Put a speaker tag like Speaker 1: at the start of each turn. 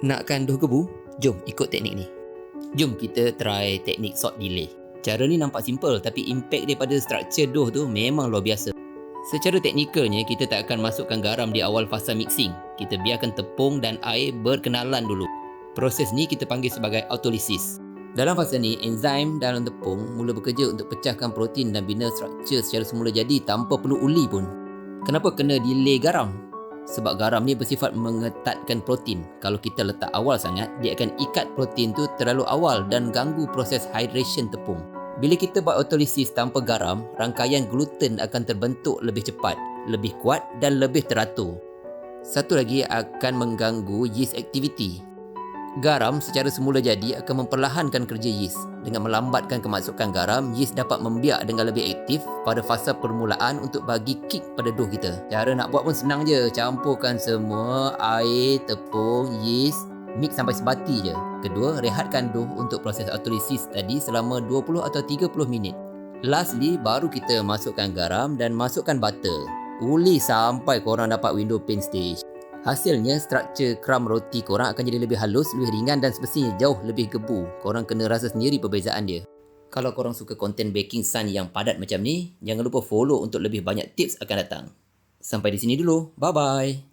Speaker 1: Nakkan dough gebu? Jom ikut teknik ni. Jom kita try teknik salt delay. Cara ni nampak simple tapi impact daripada struktur dough tu memang luar biasa. Secara teknikalnya, kita tak akan masukkan garam di awal fasa mixing. Kita biarkan tepung dan air berkenalan dulu. Proses ni kita panggil sebagai autolysis. Dalam fasa ni, enzim dalam tepung mula bekerja untuk pecahkan protein dan bina struktur secara semula jadi tanpa perlu uli pun. Kenapa kena delay garam? Sebab garam ni bersifat mengetatkan protein. Kalau kita letak awal sangat, dia akan ikat protein tu terlalu awal dan ganggu proses hydration tepung. Bila kita buat autolysis tanpa garam, rangkaian gluten akan terbentuk lebih cepat, lebih kuat dan lebih teratur. Satu lagi akan mengganggu yeast activity. Garam secara semula jadi akan memperlahankan kerja yeast. Dengan melambatkan kemasukan garam, yeast dapat membiak dengan lebih aktif pada fasa permulaan untuk bagi kick pada dough kita. Cara nak buat pun senang je. Campurkan semua air, tepung, yeast, mix sampai sebati je. Kedua, rehatkan dough untuk proses autolysis tadi selama 20 atau 30 minit. Lastly, baru kita masukkan garam dan masukkan butter. Uli sampai korang dapat window pane stage. Hasilnya, struktur crumb roti korang akan jadi lebih halus, lebih ringan dan semestinya jauh lebih gebu. Korang kena rasa sendiri perbezaan dia. Kalau korang suka konten baking sun yang padat macam ni, jangan lupa follow untuk lebih banyak tips akan datang. Sampai di sini dulu. Bye-bye.